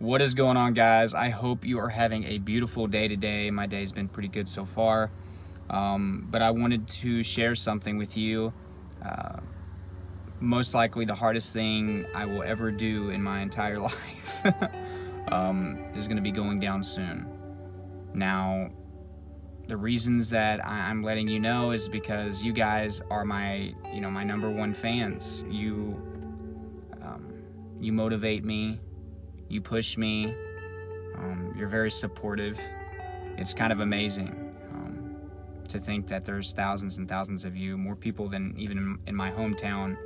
What is going on, guys? I hope you are having a beautiful day today. My day's been pretty good so far, but I wanted to share something with you. Most likely the hardest thing I will ever do in my entire life is going to be going down soon. Now, the reasons that I'm letting you know is because you guys are my number one fans. You motivate me. You push me. You're very supportive. It's kind of amazing to think that there's thousands and thousands of you, more people than even in my hometown,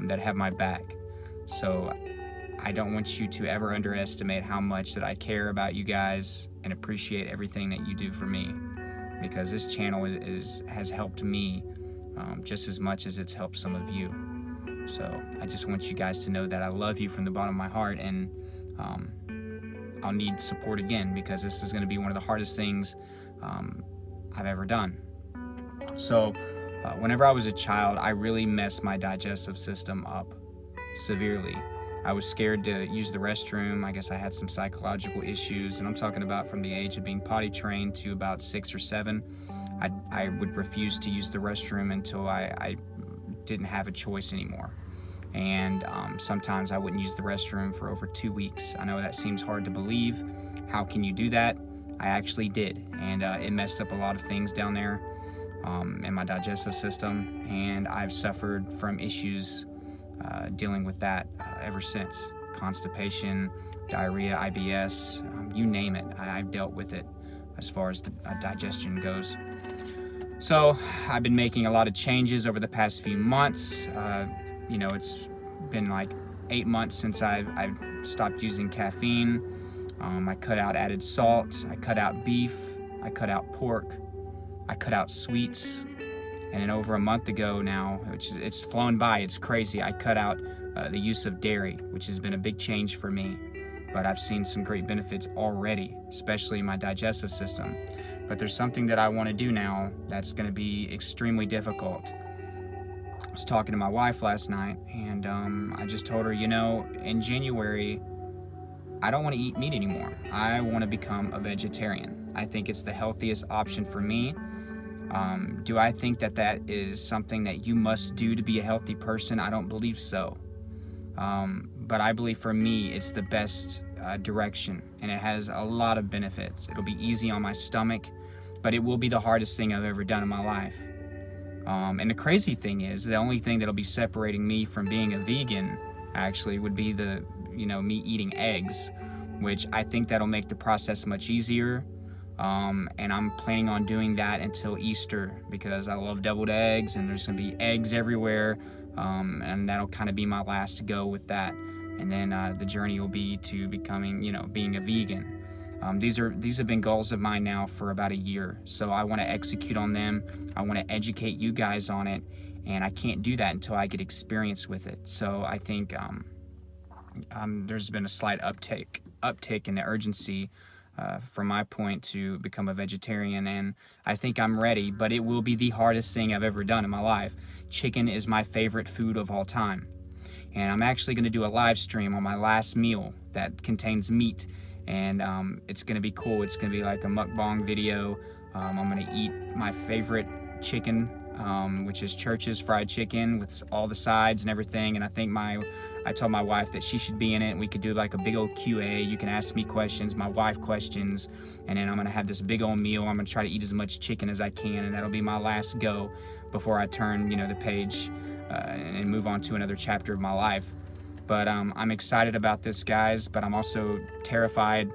that have my back. So I don't want you to ever underestimate how much that I care about you guys and appreciate everything that you do for me, because this channel has helped me just as much as it's helped some of you. So I just want you guys to know that I love you from the bottom of my heart, and I'll need support again, because this is going to be one of the hardest things I've ever done. So whenever I was a child, I really messed my digestive system up severely. I was scared to use the restroom. I guess I had some psychological issues, and I'm talking about from the age of being potty trained to about 6 or 7. I would refuse to use the restroom until I didn't have a choice anymore. And sometimes I wouldn't use the restroom for over 2 weeks. I know that seems hard to believe. How can you do that? I actually did, and it messed up a lot of things down there in my digestive system, and I've suffered from issues dealing with that ever since. Constipation, diarrhea, IBS, you name it. I've dealt with it as far as digestion goes. So I've been making a lot of changes over the past few months. It's been like 8 months since I've stopped using caffeine. I cut out added salt. I cut out beef. I cut out pork. I cut out sweets. And then over a month ago now, it's flown by, it's crazy, I cut out the use of dairy, which has been a big change for me. But I've seen some great benefits already, especially in my digestive system. But there's something that I want to do now that's going to be extremely difficult. I was talking to my wife last night, and I just told her, in January, I don't want to eat meat anymore. I want to become a vegetarian. I think it's the healthiest option for me. Do I think that is something that you must do to be a healthy person? I don't believe so. But I believe for me, it's the best direction, and it has a lot of benefits. It'll be easy on my stomach, but it will be the hardest thing I've ever done in my life. And the crazy thing is, the only thing that'll be separating me from being a vegan actually would be me eating eggs, which I think that'll make the process much easier. And I'm planning on doing that until Easter, because I love deviled eggs, and there's going to be eggs everywhere. And that'll kind of be my last go with that. And then the journey will be to becoming, being a vegan. These have been goals of mine now for about a year. So I want to execute on them. I want to educate you guys on it. And I can't do that until I get experience with it. So I think there's been a slight uptick in the urgency from my point to become a vegetarian, and I think I'm ready, but it will be the hardest thing I've ever done in my life. Chicken is my favorite food of all time, and I'm actually going to do a live stream on my last meal that contains meat, and it's going to be cool. It's going to be like a mukbang video. I'm going to eat my favorite chicken, which is Church's fried chicken with all the sides and everything, and I told my wife that she should be in it, and we could do like a big old QA. You can ask me questions, my wife questions, and then I'm going to have this big old meal. I'm going to try to eat as much chicken as I can, and that'll be my last go before I turn, the page and move on to another chapter of my life. But I'm excited about this, guys, but I'm also terrified.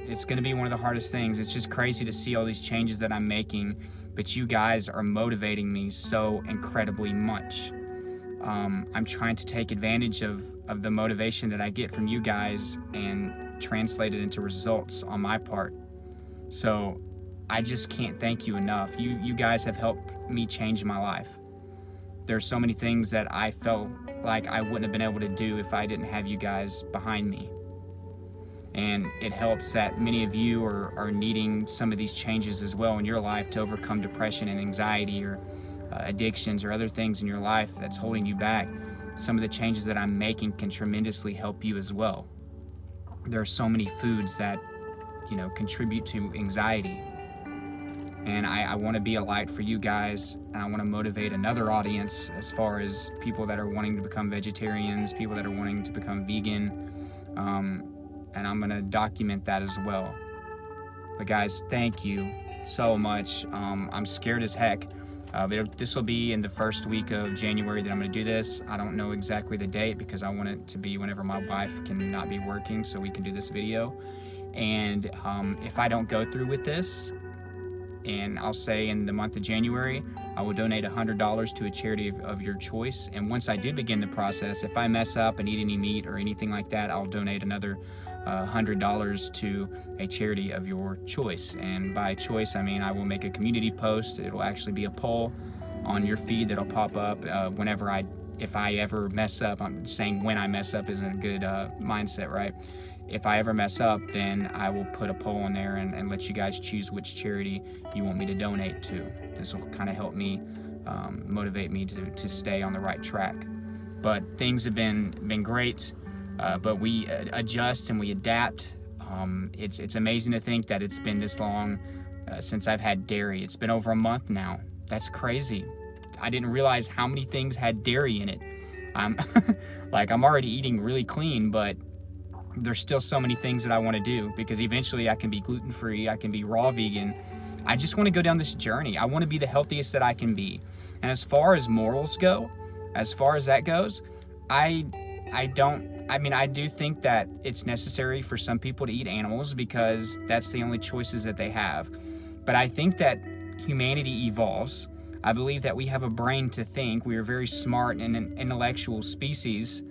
It's going to be one of the hardest things. It's just crazy to see all these changes that I'm making, but you guys are motivating me so incredibly much. I'm trying to take advantage of the motivation that I get from you guys and translate it into results on my part. So I just can't thank you enough. You guys have helped me change my life. There's so many things that I felt like I wouldn't have been able to do if I didn't have you guys behind me. And it helps that many of you are needing some of these changes as well in your life to overcome depression and anxiety, or addictions, or other things in your life that's holding you back. Some of the changes that I'm making can tremendously help you as well. there are so many foods that, contribute to anxiety. And I want to be a light for you guys, and I want to motivate another audience as far as people that are wanting to become vegetarians, people that are wanting to become vegan, and I'm going to document that as well. But guys, thank you so much. I'm scared as heck. This will be in the first week of January that I'm going to do this. I don't know exactly the date because I want it to be whenever my wife can not be working so we can do this video. And if I don't go through with this, and I'll say in the month of January, I will donate $100 to a charity of your choice. And once I do begin the process, if I mess up and eat any meat or anything like that, I'll donate another $100 to a charity of your choice. And by choice, I mean I will make a community post. It'll actually be a poll on your feed that'll pop up if I ever mess up. I'm saying when I mess up isn't a good mindset, right? If I ever mess up, then I will put a poll in there and let you guys choose which charity you want me to donate to. This will kind of help me motivate me to stay on the right track. But things have been great, but we adjust and we adapt. It's amazing to think that it's been this long since I've had dairy. It's been over a month now. That's crazy. I didn't realize how many things had dairy in it. I'm already eating really clean, but there's still so many things that I want to do, because eventually I can be gluten-free, I can be raw vegan. I just want to go down this journey. I want to be the healthiest that I can be. And as far as morals go, as far as that goes, I do think that it's necessary for some people to eat animals because that's the only choices that they have. But I think that humanity evolves. I believe that we have a brain to think. We are very smart and an intellectual species.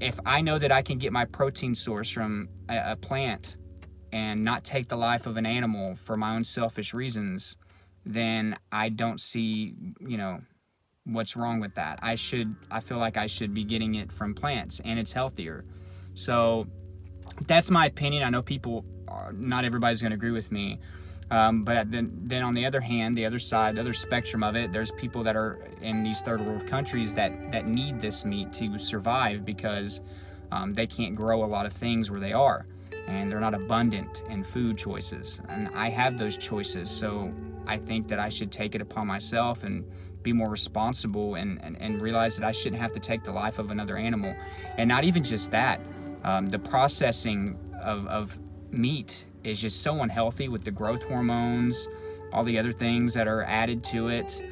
If I know that I can get my protein source from a plant and not take the life of an animal for my own selfish reasons, then I don't see, what's wrong with that. I feel like I should be getting it from plants, and it's healthier. So that's my opinion. I know not everybody's going to agree with me. But then on the other hand, the other side, the other spectrum of it, there's people that are in these third world countries that need this meat to survive because they can't grow a lot of things where they are, and they're not abundant in food choices. And I have those choices, so I think that I should take it upon myself and be more responsible and realize that I shouldn't have to take the life of another animal. And not even just that, the processing of meat is just so unhealthy with the growth hormones, all the other things that are added to it,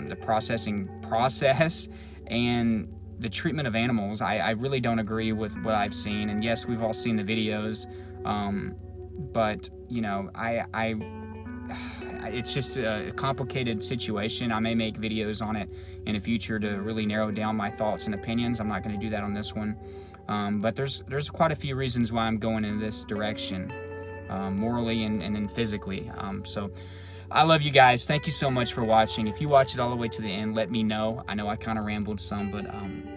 the processing process, and the treatment of animals. I really don't agree with what I've seen. And yes, we've all seen the videos, but it's just a complicated situation. I may make videos on it in the future to really narrow down my thoughts and opinions. I'm not going to do that on this one, but there's quite a few reasons why I'm going in this direction. Morally and then physically. So I love you guys. Thank you so much for watching. If you watch it all the way to the end, let me know. I know I kind of rambled some, but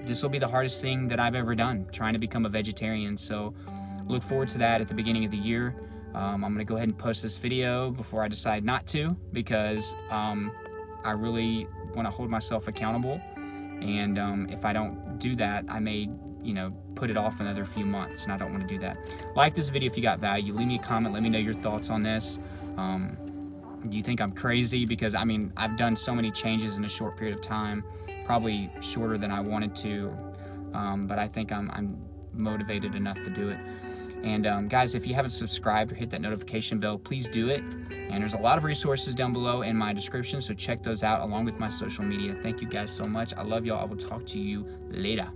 this will be the hardest thing that I've ever done, trying to become a vegetarian. So look forward to that at the beginning of the year. I'm going to go ahead and post this video before I decide not to, because I really want to hold myself accountable. And if I don't do that, I may put it off another few months, and I don't want to do that. Like this video if you got value. Leave me a comment. Let me know your thoughts on this. Do you think I'm crazy? Because I've done so many changes in a short period of time, probably shorter than I wanted to, but I think I'm motivated enough to do it. And guys, if you haven't subscribed or hit that notification bell, please do it. And there's a lot of resources down below in my description, so check those out along with my social media. Thank you guys so much. I love y'all. I will talk to you later.